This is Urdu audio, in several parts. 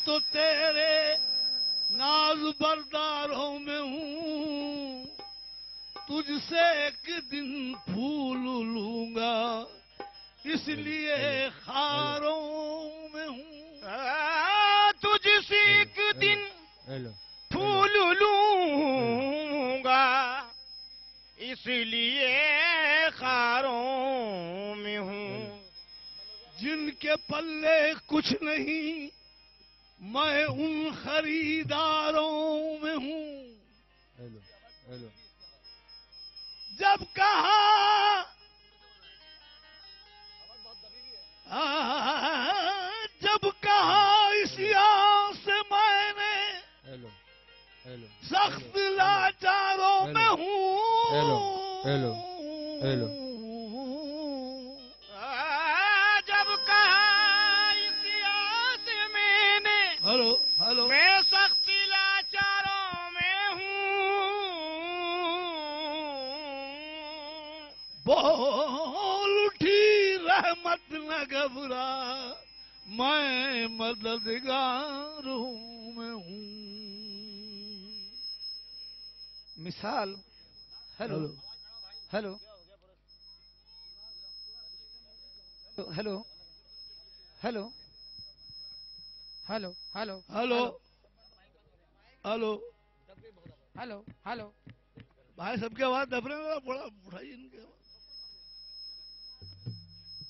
تو تیرے ناز برداروں میں ہوں، تجھ سے ایک دن پھول لوں گا اس لیے خاروں میں ہوں، تجھ سے ایک دن پھول لوں گا اس لیے خاروں میں ہوں، جن کے پلے کچھ نہیں میں ان خریداروں میں ہوں، جب کہا اس یار سے میں نے سخت لاچاروں میں ہوں، جب کہا اس یار سے میں نے ہلو میں سخت لاچاروں میں ہوں، بول اٹھی رحمت نہ گھبرا میں مددگاروں میں ہوں۔ مثال ہلو ہلو ہلو ہلو ہلو ہلو ہلو ہلو ہلو ہلو بھائی سب کی آواز دب رہے ہیں، بڑا اٹھائیے ان کی آواز۔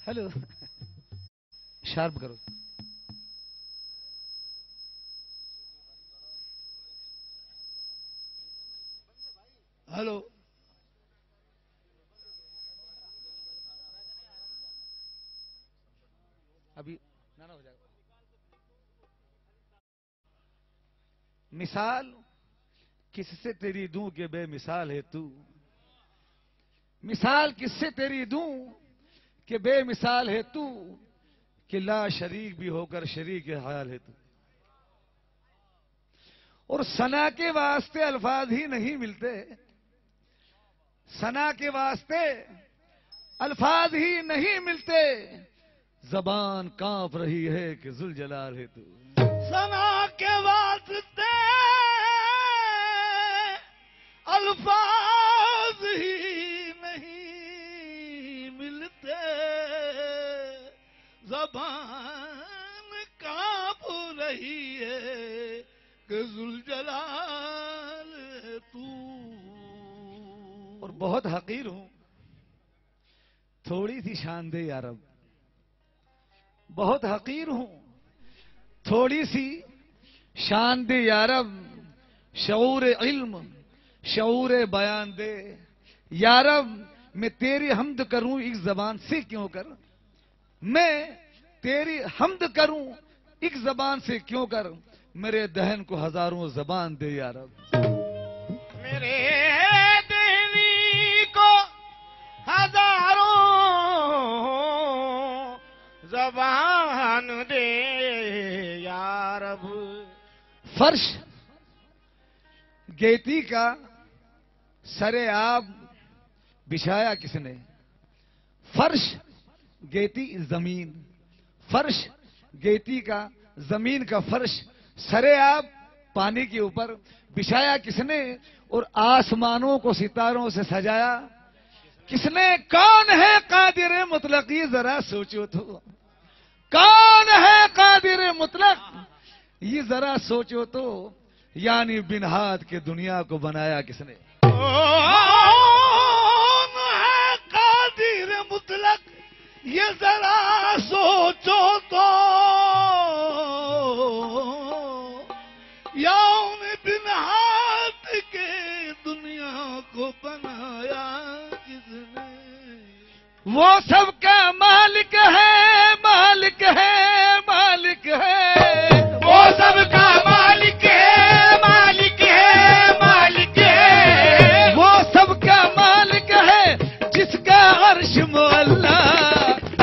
ہلو شارپ کرو۔ ہلو ابھی نہ ہو جائے گا۔ مثال کس سے تیری دوں کہ بے مثال ہے تو، مثال کس سے تیری دوں کہ بے مثال ہے تو، کہ لا شریک بھی ہو کر شریک حال ہے تو، اور ثنا کے واسطے الفاظ ہی نہیں ملتے، ثنا کے واسطے الفاظ ہی نہیں ملتے، زبان کانپ رہی ہے کہ ذوالجلال ہے تو، ثنا کے واسطے الفاظ ہی نہیں ملتے، زبان کانپ رہی ہے کہ ذوالجلال ہے تو، اور بہت حقیر ہوں، تھوڑی سی شان دے یا رب، بہت حقیر ہوں، تھوڑی سی شان دے یا رب، شعور علم شعور بیان دے یا رب، میں تیری حمد کروں ایک زبان سے کیوں کر، میں تیری حمد کروں ایک زبان سے کیوں کر، میرے دہن کو ہزاروں زبان دے یا رب، میرے دہنی کو ہزاروں زبان دے یا رب۔ فرش گیتی کا سر آب بچھایا کس نے، فرش گیتی زمین، فرش گیتی کا زمین کا فرش سر آب پانی کے اوپر بچھایا کس نے، اور آسمانوں کو ستاروں سے سجایا کس نے، کون ہے قادر مطلق، یہ ذرا سوچو تو، کون ہے قادر مطلق یہ ذرا سوچو تو، یعنی بن ہاتھ کے دنیا کو بنایا کس نے، کون ہے قادر مطلق یہ ذرا سوچو تو، یوم بن ہاتھ کے دنیا کو بنایا کس نے، وہ سب کا مالک ہے، مالک ہے، مالک ہے، وہ سب کا مالک ہے، مالک ہے، مالک ہے، وہ سب کا مالک ہے، جس کا عرش معلا،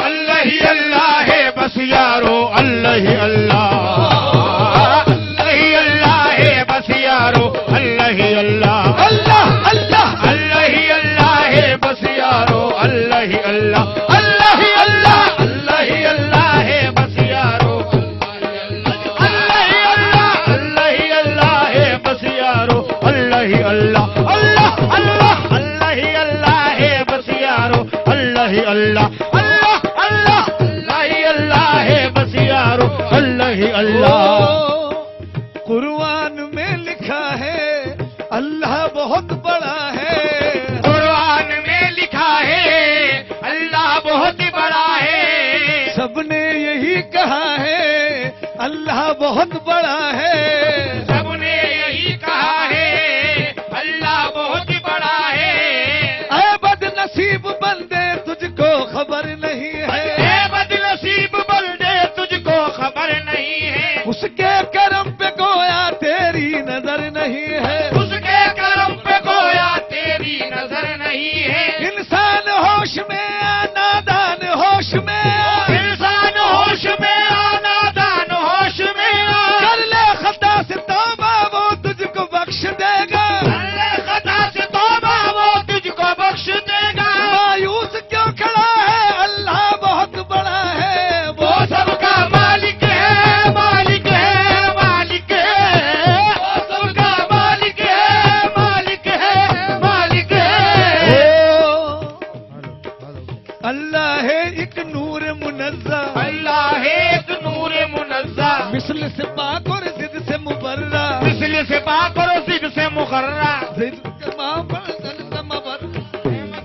اللہ ہی اللہ ہے بس یارو، اللہ ہی اللہ، اللہ ہی اللہ ہے بس یارو، اللہ ہی اللہ، اللہ اللہ اللہ ہی اللہ ہے بس یارو، اللہ ہی اللہ، اللہ ہی اللہ، اللہ ہی اللہ ہے بس یارو، اللہ ہی اللہ۔ اللہ قرآن میں لکھا ہے اللہ بہت بڑا ہے، قرآن میں لکھا ہے اللہ بہت بڑا ہے، سب نے یہی کہا ہے اللہ بہت بڑا ہے، سب نے یہی کہا ہے اللہ بہت بڑا ہے، اے بد نصیب بندے تجھ کو خبر نہیں ہے، اے بد نصیب بندے تجھ کو خبر نہیں ہے، اس کے کرم پہ گویا تیری نظر نہیں ہے، اس کے کرم پہ گویا تیری نظر نہیں ہے، انسان ہوش میں نادان ہوش میں انسان ہوش میں آنا دان ہوش میں کر لے خطا سے توبہ وہ تجھ کو بخش دے گا، اللہ خطا سے توبہ وہ تجھ کو بخش دے گا، مایوس کیوں کھڑا ہے اللہ بہت بڑا ہے، وہ سب کا مالک ہے مالک ہے مالک ہے، وہ سب کا مالک ہے مالک ہے مالک ہے، اللہ ہے ایک نور منزہ، اللہ ہے ایک نور منزہ، مثل سے پاک اور ضد سے مبرہ، مثل سے پاک اور ضد سے مقررہ، ضد کے ماں پر ضد سے مبرہ،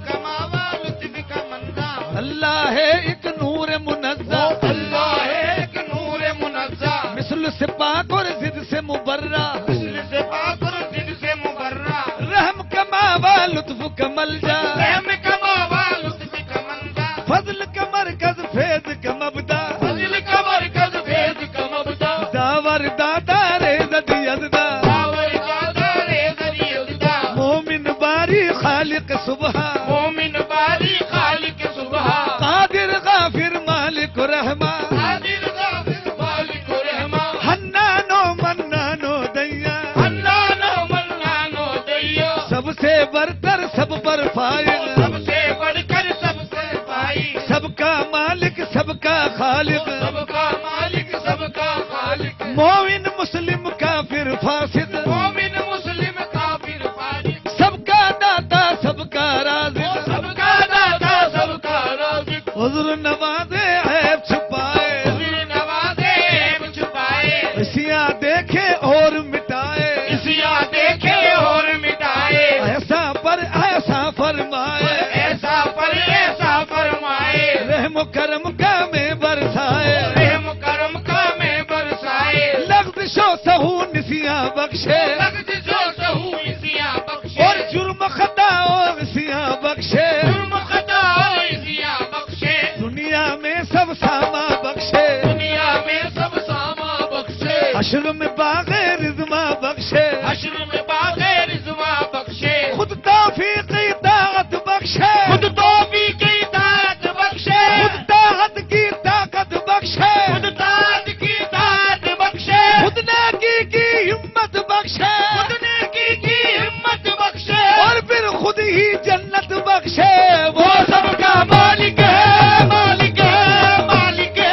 کماوا لطف کا منزہ، اللہ ہے ایک نور منزہ، اللہ ہے ایک نور منزہ، مثل سے پاک اور ضد سے مبرہ، مثل سے پاک اور ضد سے مقررہ، رحم کماوا لطف کا ملجا، رحم کماوا لطف کا منزہ، فضل کا مرکز فیض کا مبدا، فضل کا مرکز بھید کا مبدا، داور دادا ریزد یزدا، داور دادا ریزری ازدا، مومن باری خالق صبح، مومن باری خالق صبح، قادر غافر مالک رحمہ، قادر غافر مالک رحمہ، حنانو منانو دیا، حنانو منانو دیا، سب سے برتر سب پر فائز، سب سے بڑھ کر سب سے پائی، سب کا مالک سب کا خالق، سب کا مالک سب کا خالق، مومن مسلم کافر فاسد، مومن مسلم کافر فاسق، سب کا داتا سب کا رازق، سب کا داتا سب کا رازق، حضور نوازے عیب چھپائے، حضور نوازے عیب چھپائے، اسیاں دیکھے اور مٹائے، اسیا دیکھے اور مٹائے، ایسا پر ایسا فرمائے، ایسا پر ایسا فرمائے، رحم و کرم کا میں برسائے، رحم کرم کا میں برسائے، لغزش و سہو نسیاں بخشے، لغزش و سہو اسیا بخشے، اور جرم خطا اور نسیاں بخشے، جرم خطا اسیا بخشے، دنیا میں سب ساما بخشے، دنیا میں سب ساما بخشے، حشر میں باغ رضوا بخشے، حشر میں باغیر رضوا بخشے، خود توفیق طاقت بخشے، خود توفیق کی طاقت بخشے، خود طاقت کی طاقت بخشے، خود طاقت کی طاقت بخشے، خود نیکی کی ہمت بخشے، خود نیکی کی ہمت بخشے، اور پھر خود ہی جنت بخشے، وہ سب کا مالک ہے مالک ہے مالک ہے،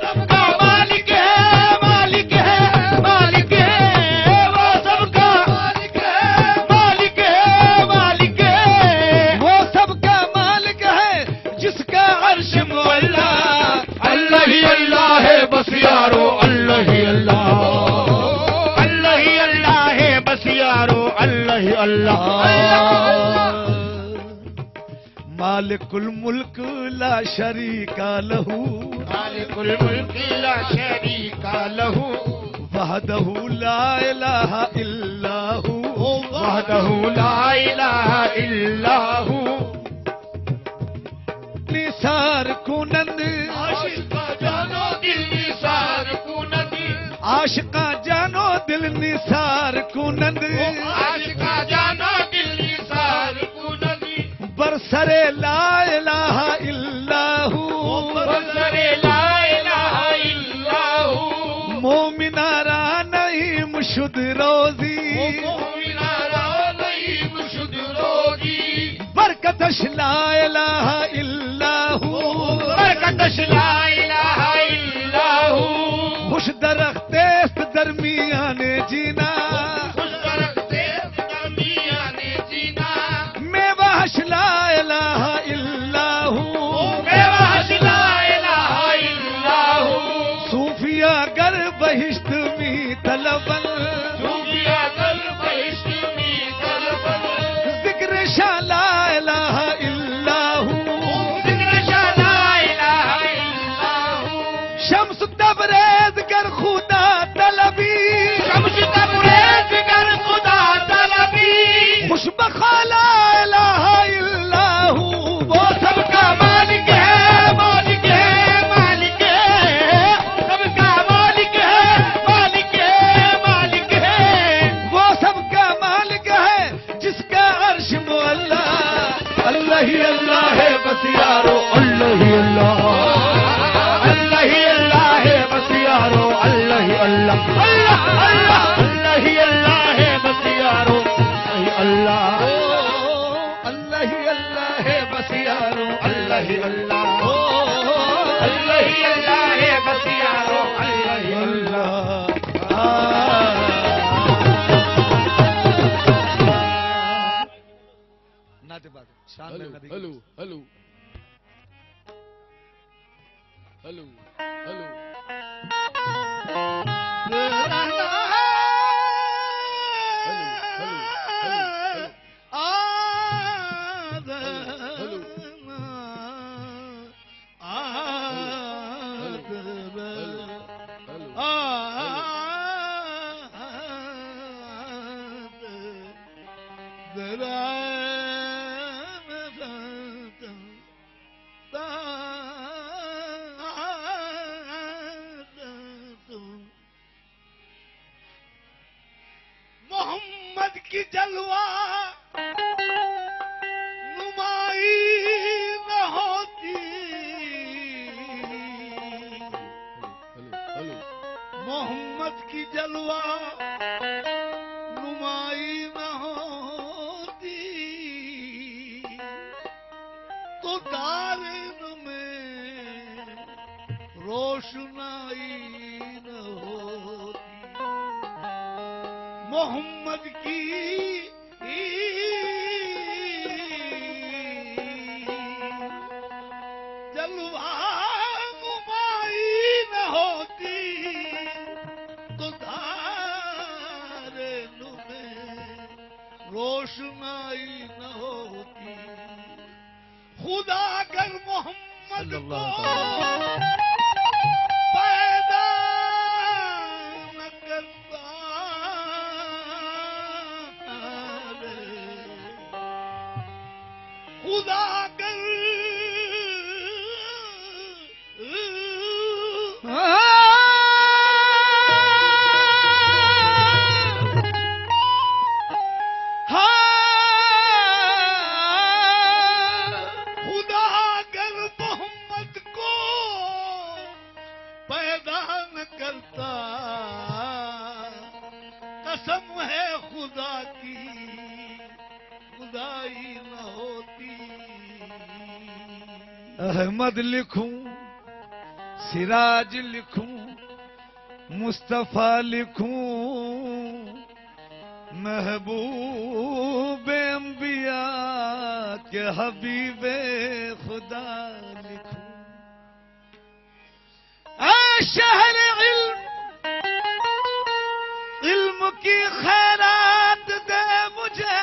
سب کا مالک ہے مالک ہے مالک ہے، وہ سب کا مالک ہے مالک ہے مالک ہے، وہ سب کا مالک ہے جس کا عرش مولا، اللہ ہی اللہ ہے بس یارو اللہ ہی اللہ، اللہ ہی اللہ ہے بس یارو اللہ ہی اللہ، مالک الملک لا شریک لہو، مالک الملک لا شریک لہو، وحدہ لا الہ الا ہو، وحدہ لا الہ الا ہو، نثار کنند عاشقاں جانو دل نثار کنند، عاشقاں جانو دل نثار کنند، عاشقاں جانو دل نثار کنند، برسر لا الہ الا ہو، بسر لا الہ الا ہو، مومنہ را نعیم شد روزی، مومنارا نعیم شد روزی، برکتش لا الہ الا ہو، برکتش لا الہ الا ہو، خوش درخت است درمیان جینا، خوش درختے درمیان جینا، میوہش لا الہ الا ہو، میوہ لا الہ الا ہو، صوفیہ اللہ ہی اللہ ہے بس یارو اللہ ہی اللہ اللہ ہی اللہ ہے بس یارو اللہ ہی اللہ اللہ اللہ اللہ ہی اللہ ہے بس یارو اللہ اللہ ہی اللہ ہے بس یارو اللہ ہی اللہ اللہ ہی اللہ ہے بس یارو اللہ ہی اللہ ہلو ہلو ہلو ہلو ہلو محمد کی جلوہ نمائی نہ ہوتی محمد کی جلوہ نمائی نہ ہوتی تو دارین میں روشنائی نہ ہوتی محمد کی جلوہ نمائی نہ ہوتی تو دارین میں روشنائی نہ ہوتی خدا اگر محمد کو پیدا نہ کرتا خدا اگر خدا اگر محمد کو پیدا نہ کرتا قسم ہے خدا کی خدائی نہ ہوتی احمد لکھوں سراج لکھوں مصطفیٰ لکھوں محبوب انبیاء کے حبیب خدا لکھوں اے شہر علم علم کی خیرات دے مجھے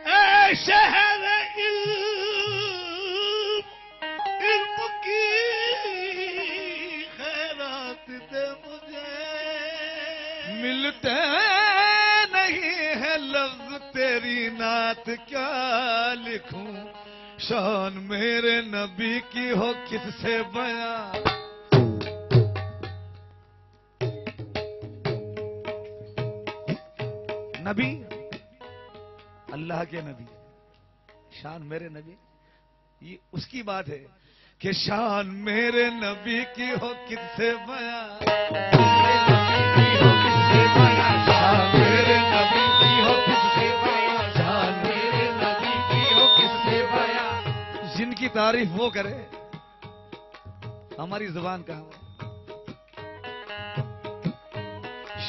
اے شہر علم کی خیرات دے مجھے ملتے نہیں ہے لفظ تیری نعت کیا لکھوں شان میرے نبی کی ہو کس سے بیان نبی اللہ کے نبی شان میرے نبی یہ اس کی بات ہے کہ شان میرے نبی کی ہو کس سے بیان شان میرے نبی کی ہو کس سے بیان شان میرے نبی کی ہو کس سے بیان جن کی تعریف وہ کرے ہماری زبان کہاں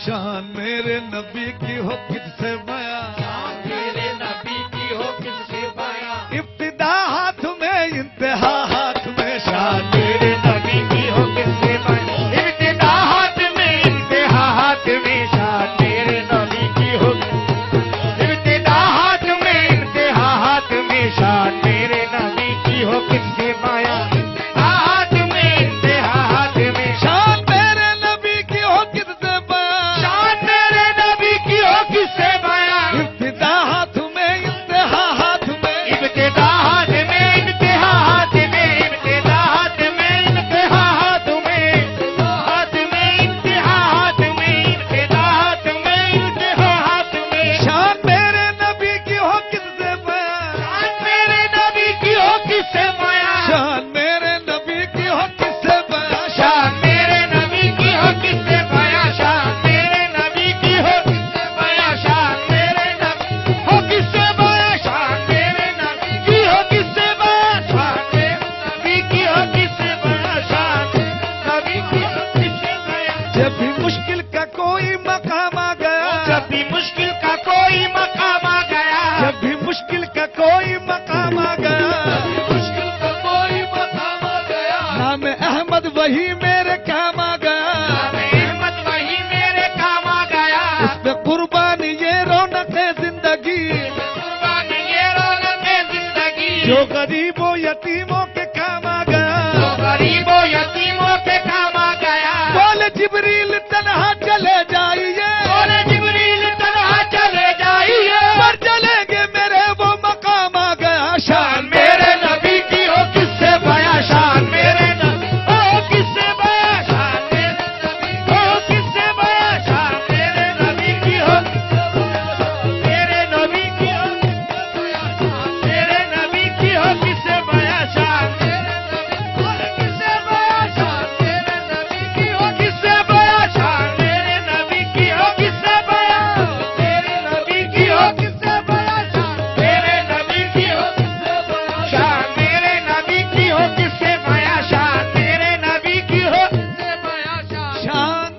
شان میرے نبی کی ہو کس سے بیان شان میرے نبی کی ہو کس سے بیان ابتدا ہاتھ میں انتہا ہاتھ میں شان میرے نبی کی ہو کس سے بیان ابتدا ہاتھ میں انتہا ہاتھ میں شان میرے نبی کی ہو ابتدا ہاتھ میں انتہا ہاتھ میں شان میرے نبی کی ہو کس سے بیان ہاتھ میں انتہا ہاتھ میں شان میرے نبی کی ہو کس سے بیان شان میرے نبی کی ہو کس سے بیان جو غریبوں یتیموں کے کام آ گیا جو غریبوں یتیموں کے کام آ گیا بولے جبریل تنہا چلے جائیے بولے جبریل تنہا چلے جائیے پر چلیں گے میرے وہ مقام آ گیا شان میرے نبی کی ہو کس سے بیاں شان میرے نبی ہو کس سے بیاں شان میرے نبی ہو کس سے بیاں شان میرے نبی کی ہو میرے نبی کی ہو میرے نبی کی ہو کس سے بیاں شان کس سے بیاں شان میرے نبی کی ہو کس سے بیاں شان میرے نبی کی ہو کس سے بیاں میرے نبی کی ہو کس سے بیاں شان میرے نبی کی ہو شان میرے نبی کی ہو کس سے بیاں شان میرے نبی کی ہو شان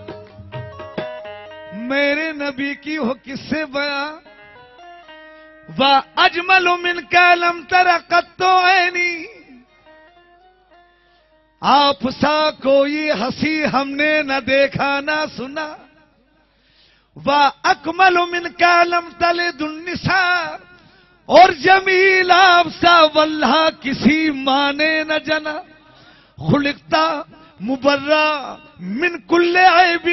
میرے نبی کی ہو کس سے بیاں وَأَجْمَلُ مِنْكَ لَمْ تَرَ قَطُّ عَيْنِي آپ سا کوئی ہنسی ہم نے نہ دیکھا نہ سنا وَأَكْمَلُ مِنْكَ لَمْ تَلِدُ النِّسَاء اور جمیل آپ سا واللہ کسی ماں نے نہ جنا خلقتا مبرہ من کل عیب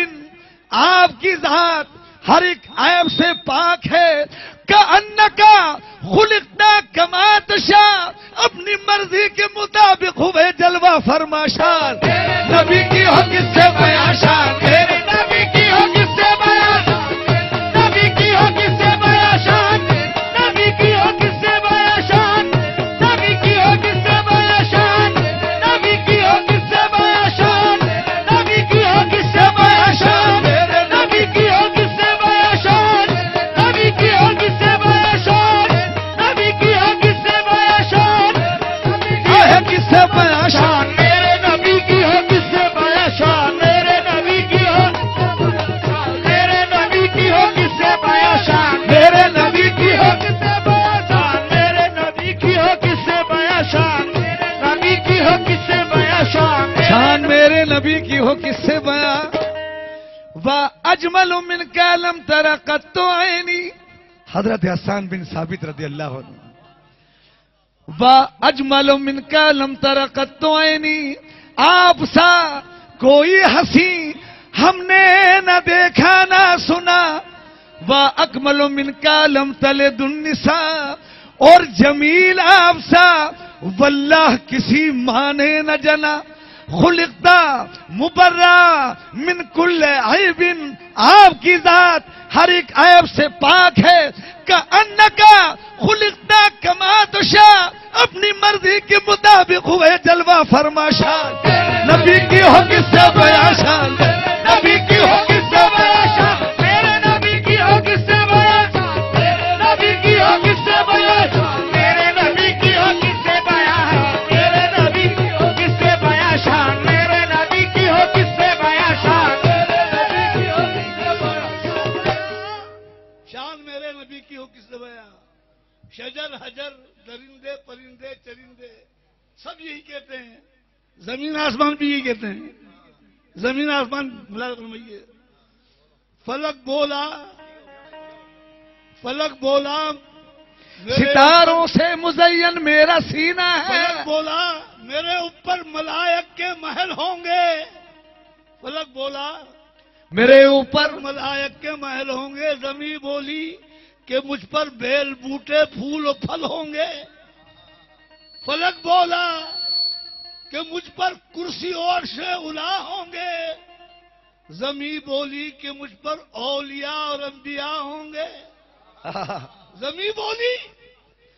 آپ کی ذات ہر ایک عیب سے پاک ہے کأنکا خلقتا کما تشاء اپنی مرضی کے مطابق ہوئے جلوہ فرما شان نبی کی ہو کس سے بیاں شان میرے نبی کی ہو کس سے بیاں شان نبی کی ہو کس سے بیاں شان نبی کی ہو کس سے بیاں شان نبی کی ہو کس سے بیاں شان نبی کی ہو کس سے بیاں شان نبی کی ہو کس سے بیاں شان نبی کی ہو کس سے بیاں شان نبی کی ہو کس سے بیاں شان نبی کی ہو کس سے بیاں شان ہے کس سے بیاں شان میرے نبی کی ہو کس سے بیاں شان میرے نبی کی ہو میرے نبی کی ہو کس سے بیاں شان میرے نبی کی ہو کس سے بیاں شان میرے نبی کی ہو کس سے بیاں شان نبی کی ہو کس سے بیاں شان شان میرے نبی کی ہو کس سے بیاں وَأَجْمَلُ مِنْكَ لَمْ تَرَ قَطُّ عَيْنِي حضرت حسان بن ثابت رضی اللہ عنہ وَأَجْمَلُ مِنْكَ لَمْ تَرَ قَطُّ عَيْنِي آپ سا کوئی ہنسی ہم نے نہ دیکھا نہ سنا وَأَكْمَلُ مِنْكَ لَمْ تَلِدُ النِّسَاء اور جمیل آپ سا واللہ کسی ماں نے نہ جنا خلقتا مبرہ من کل عیب آپ کی ذات ہر ایک عیب سے پاک ہے کأنکا خلقتا کما تشاء اپنی مرضی کے مطابق ہوئے جلوہ فرما شان نبی کی ہو کس سے بیاں شان نبی کی ہو کس سے بیاں شان میرے نبی کی ہو کس سے بیاں شان نبی کی ہو کس سے بیاں شان میرے نبی کی ہو کس سے بیاں میرے نبی کی ہو کس سے بیاں شان میرے نبی کی ہو کس سے بیاں شان شان میرے نبی کی ہو کس سے بیاں شجر حجر درندے پرندے چرندے سب یہی کہتے ہیں زمین آسمان بھی یہی کہتے ہیں زمین آسمان ملا فرمائیے فلک بولا ستاروں سے مزین میرا سینہ ہے فلک بولا میرے اوپر ملائک کے محل ہوں گے فلک بولا میرے اوپر ملائک کے محل ہوں گے زمین بولی کہ مجھ پر بیل بوٹے پھول و پھل ہوں گے فلک بولا کہ مجھ پر کرسی اور سے الا ہوں گے زمین بولی کہ مجھ پر اولیاء اور انبیاء ہوں گے زمین بولی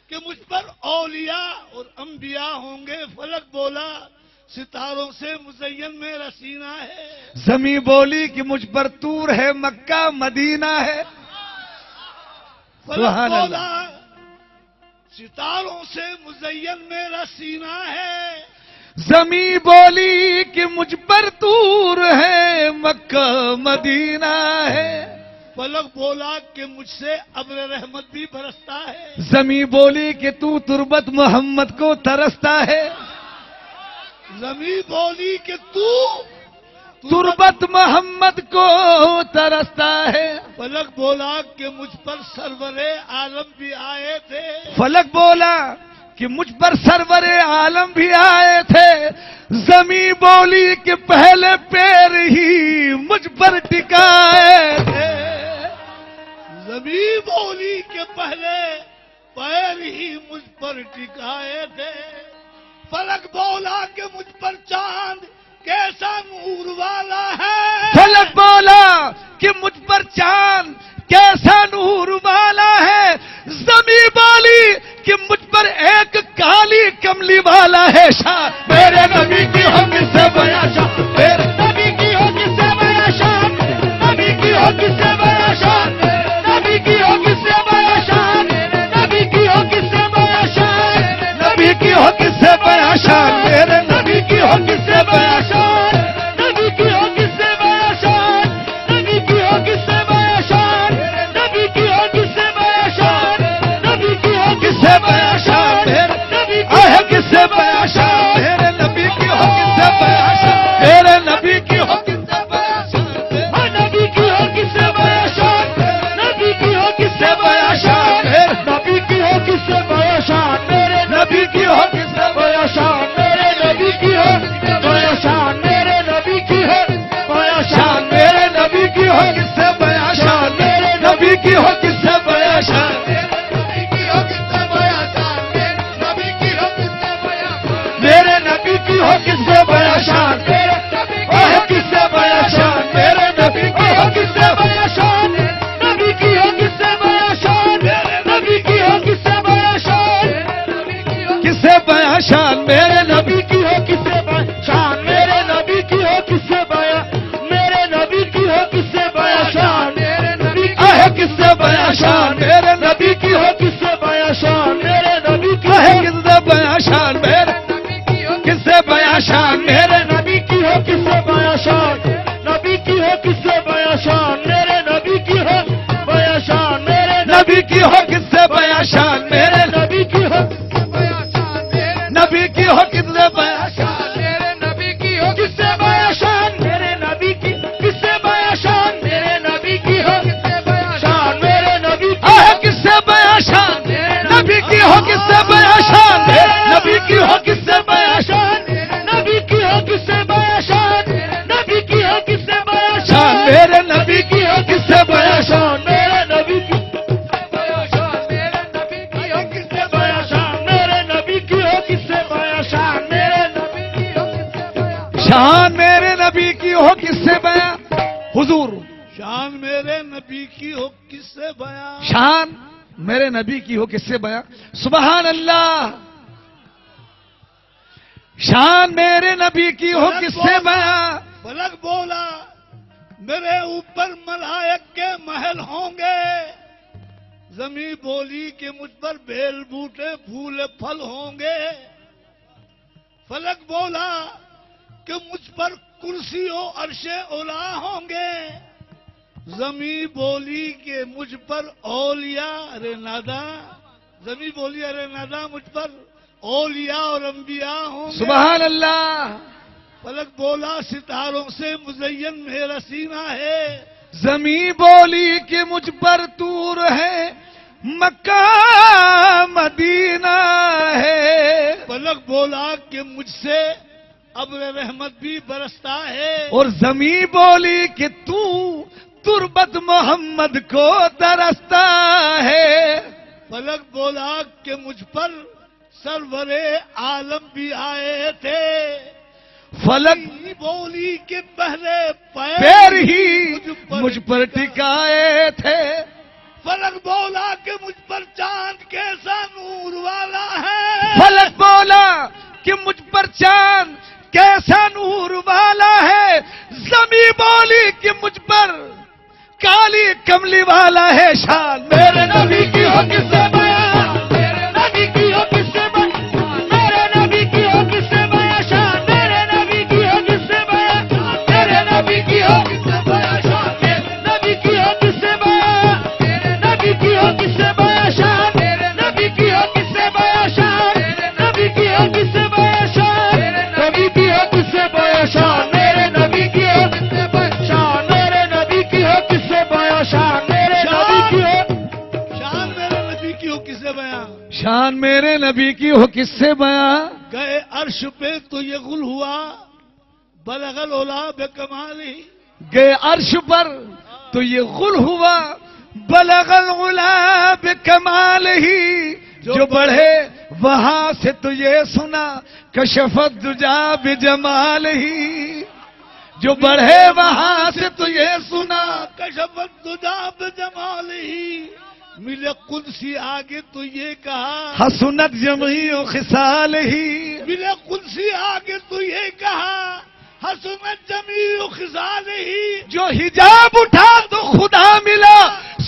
کہ مجھ پر اولیاء اور انبیاء ہوں گے فلک بولا ستاروں سے مزین میرا سینہ ہے زمین بولی کہ مجھ پر طور ہے مکہ مدینہ ہے فلک سبحان اللہ بولا ستاروں سے مزین میرا سینہ ہے زمین بولی کہ مجھ پر طور ہے مکہ مدینہ ہے فلک بولا کہ مجھ سے ابر رحمت بھی برستا ہے زمین بولی کہ تو تربت محمد کو ترستا ہے زمین بولی کہ تو تربت محمد کو ترستا ہے فلک بولا کہ مجھ پر سرور عالم بھی آئے تھے فلک بولا کہ مجھ پر سرور عالم بھی آئے تھے، زمیں بولی کہ پہلے پیر ہی مجھ پر ٹکائے تھے، زمیں بولی کہ پہلے پیر ہی مجھ پر ٹکائے تھے، فلک بولا کہ مجھ پر چاند کیسا نور والا ہے، فلک بولا کہ مجھ پر چاند کیسا نور والا ہے، زمیں بولی کہ مجھ پر ایک کالی کملی والا ہے، شان میرے نبی کی ہو کس سے بیاں، شان میرے نبی کی ہو کس سے بیاں شان، نبی کی ہو کس سے بیاں شان، نبی کی ہو کس سے بیاں شان، نبی کی ہو کس سے بیاں شان، نبی کی ہو کس سے بیاں شان، میرے نبی کی ہو کس سے بیاں شان، نبی کی ہو کس سے بیاں شان، نبی کی ہو کس سے بیاں شان، نبی کی ہو کس سے بیاں شان، نبی کی ہو کس سے بیاں شان، میرے آہ کس سے بیاں شان، میرے نبی کی ہو کس سے بیاں شان، میرے نبی کی ہو کس سے بیاں شان، نبی کی ہو کس سے بیاں شان، نبی کی ہو کس سے بیاں شان، نبی کی ہو کس سے بیاں شان، میرے نبی کی ہو کس سے بیاں شان، میرے نبی کی ہو بیاں شان، میرے نبی کی ہو بیاں شان، شان، میرے نبی کی ہو کس سے بیاں شان، میرے نبی کی ہو کس سے بیاں شان، نبی کی ہو کس سے بیاں شان، نبی کی ہو کس سے بیاں شان، میرے نبی کی ہو کس سے بیاں شان، آہ کس سے بیاں شان، میرے نبی کی ہو کس سے بیاں شان، نبی کی ہو کس سے بیاں شان، نبی کی ہو کس سے بیاں شان، کس سے بیاں شان، میرے نبی نبی کی ہو کس سے بیاں شان، میرے نبی کی ہو کس سے بیاں، میرے نبی کی ہو کس سے بیاں شان، میرے نبی کی آہ کس سے بیاں شان، میرے نبی کی ہو کس سے بیاں شان، میرے نبی کی آہ کس سے بیاں شان، میرے کس سے بیاں شان، میرے نبی کی ہو کس سے بیاں شان، نبی کی ہو کس سے بیاں شان، میرے نبی کی ہو بیاں شان، میرے نبی کی ہو کس سے بیاں شان، میرے نبی کی ہو بیاں شان، میرے نبی کی ہو کس سے بیاں شان، میرے نبی کی ہو کس سے بیاں شان، میرے نبی کی کس سے بیاں شان، میرے نبی کی ہو کس سے بیاں شان، میرے نبی کی آہ کس سے بیاں شان، نبی کی ہو کس سے بیاں شان، نبی کی ہو کس سے بیاں شان، نبی کی ہو کس سے بیاں شان، نبی کی ہو کس سے بیاں شان، شان، میرے نبی کی ہو کس سے بیاں شان، میرے نبی کی بیاں شان، میرے نبی کی ہو کس سے بیاں شان، میرے نبی کی ہو کس سے بیاں شان، میرے نبی کی ہو کس سے بیاں شان میرے نبی کی ہو کس سے بیاں، حضور شان میرے نبی کی ہو کس سے بیاں، شان میرے نبی کی ہو کس سے بیاں، سبحان اللہ، شان میرے نبی کی ہو کس سے بیاں، فلک بولا میرے اوپر ملائک کے محل ہوں گے، زمیں بولی کہ مجھ پر بیل بوٹے پھول پھل ہوں گے، فلک بولا کہ مجھ پر کرسی و عرش اولا ہوں گے، زمیں بولی کہ مجھ پر اولیاء ارے نادا، زمیں بولی ارے نادا مجھ پر اولیاء اور انبیاء ہوں گے، سبحان اللہ، فلک بولا ستاروں سے مزین میرا سینہ ہے، زمیں بولی کہ مجھ پر طور ہے، مکہ مدینہ ہے، فلک بولا کہ مجھ سے ابر رحمت بھی برستا ہے، اور زمیں بولی کہ تو تربت محمد کو درستا ہے، فلک بولا کہ مجھ پر سرور عالم بھی آئے تھے، فلک بولی کہ پہلے پیر ہی مجھ پر ٹکائے تھے، فلک بولا کہ مجھ پر چاند کیسا نور والا ہے، فلک بولا کہ مجھ پر چاند کیسا نور والا ہے، زمیں بولی کہ مجھ پر کالی کملی والا ہے، شان میرے نبی کی ہو کس سے بیاں، میرے نبی کی ہو کس سے بیاں، میرے نبی کی ہو کس سے بیاں شان، میرے نبی کی ہو کس سے بیاں، میرے نبی کی ہو کس سے بیاں شان، نبی کی ہو کس سے بیاں، نبی کی ہو کس سے بیاں شان، نبی کی ہو کس سے بیاں شان، نبی کی ہو کس سے بیاں شان، نبی کی ہو کس سے بیاں شان، میرے نبی کی ہو کس سے بیاں شان، میرے نبی کی ہو کس سے بیاں شان، میرے نبی کی ہو شان میرے نبی نبی کی ہو کس سے بیاں؟ شان میرے نبی کی ہو کس سے بیاں؟ گئے عرش پہ تو یہ غل ہوا بلغ العلا بکمالی. گئے عرش پر تو یہ غل ہوا بلغ العلا بکمال ہی. جو بڑھے وہاں سے تو یہ سنا کشف الدجا بجمال ہی. جو بڑھے وہاں سے تو یہ سنا کشف الدجا بجمالہ. ملے قدسی آگے تو یہ کہا حسنت جمیع خصال ہی. ملے قدسی آگے تو یہ کہا حسنت جمیع خصالہ. جو حجاب اٹھا تو خدا ملا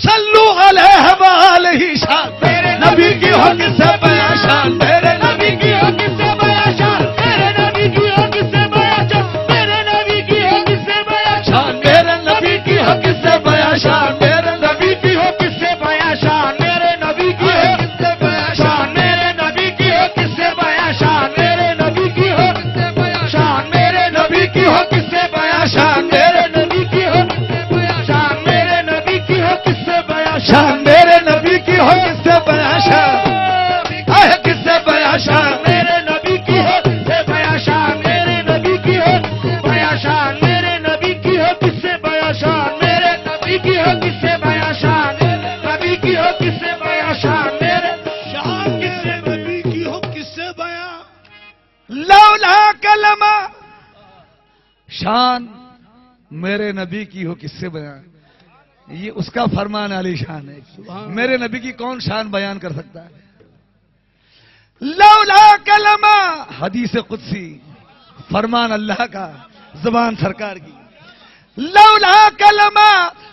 صلو علیہ وآلہ. شان میرے نبی کی ہو کس سے بیاں؟ شان میرے نبی کی ہو کس سے بیاں؟ شان میرے نبی کی ہو کس سے بیاں؟ شان میرے نبی کی ہو کس سے بیاں؟ شان میرے نبی کی ہو کس سے بیاں؟ شان میرے نبی کی ہو کس سے بیاں؟ شان میرے نبی کی ہو کس سے بیاں؟ شان میرے نبی کی ہو کس سے بیاں؟ شان میرے نبی کی ہو کس سے بیاں؟ شان میرے نبی کی ہو کس سے بیاں؟ شان میرے نبی کی ہو کس سے بیاں؟ شان میرے نبی کی ہو کس سے بیاں؟ شان ہے کس سے بیاں؟ شان میرے نبی کی ہو کس سے بیاں؟ شان میرے نبی کی ہو کس سے بیاں؟ شان میرے نبی کی ہو کس سے بیاں؟ شان میرے نبی کی ہو کس سے بیاں؟ شان نبی کی ہو کس سے بیاں؟ شان میرے شان میرے نبی کی ہو کس سے بیاں؟ لولا کلمہ. شان میرے نبی کی ہو کس سے بیان؟ یہ اس کا فرمان علی شان ہے. میرے نبی کی کون شان بیان کر سکتا ہے؟ لولا کلمہ حدیث قدسی فرمان اللہ کا زبان سرکار کی. لولا کلمہ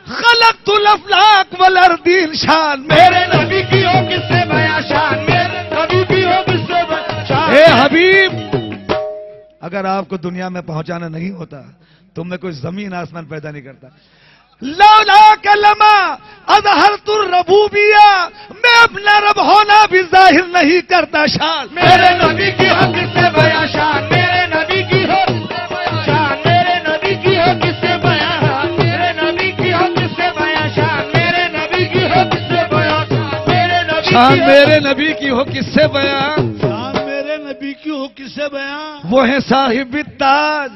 خلقت الافلاک والارضین. شان میرے نبی کی ہو کس سے بیان؟ شان میرے نبی کی ہو کس سے بیان؟ اے حبیب، اگر آپ کو دنیا میں پہنچانا نہیں ہوتا تو میں کوئی زمین آسمان پیدا نہیں کرتا. لولا کلمہ اظہرت الربوبیہ، میں اپنا رب ہونا بھی ظاہر نہیں کرتا. شان میرے نبی کی ہو کس سے بیان؟ شان میرے نبی کی ہو کس سے بیان؟ شان میرے نبی کی ہو کس سے بیان؟ میرے نبی کی ہو کس سے بیان؟ شان میرے نبی کی ہو کس سے بیان؟ شان میرے نبی کی ہو کس سے بیان؟ شان میرے نبی کی ہو کس سے بیاں؟ وہ ہے صاحب التاج.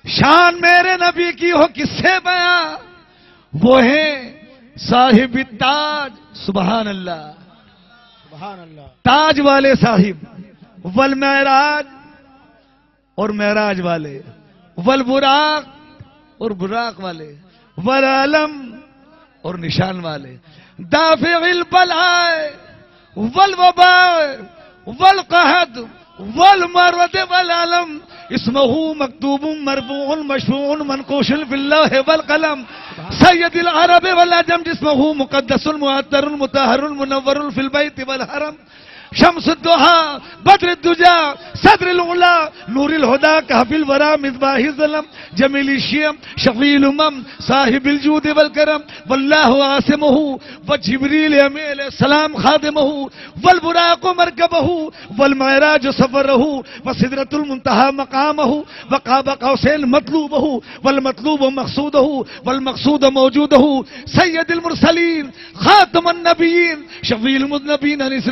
شان میرے نبی کی ہو کس سے بیان؟ وہ ہے صاحب التاج. سبحان اللہ. سبحان اللہ. تاج والے صاحب، والمعراج اور معراج والے، والبراق اور براق والے، والعلم اور نشان والے، دافع البلاء والوباء والقحط والمرض والعلم، اسمه مكتوب مرفوع مشفوع منقوش في اللوح والقلم، سید العرب والعجم، جسمه مقدس معطر مطهر منور في البيت والحرم، شمس الضحى بدر الدجى صدر العلا نور الهدى كهف الورى مصباح الظلم، جميل الشيم شفيع الامم صاحب الجود والكرم، والله عاصمه وجبريل امين السلام خادمه، والبراق مركبه والمعراج سفره، وسدرة المنتهى مقامه، وقاب قوسين مطلوبه، والمطلوب مقصوده، والمقصود موجوده، سيد المرسلين خاتم النبيين شفيع المذنبين انيس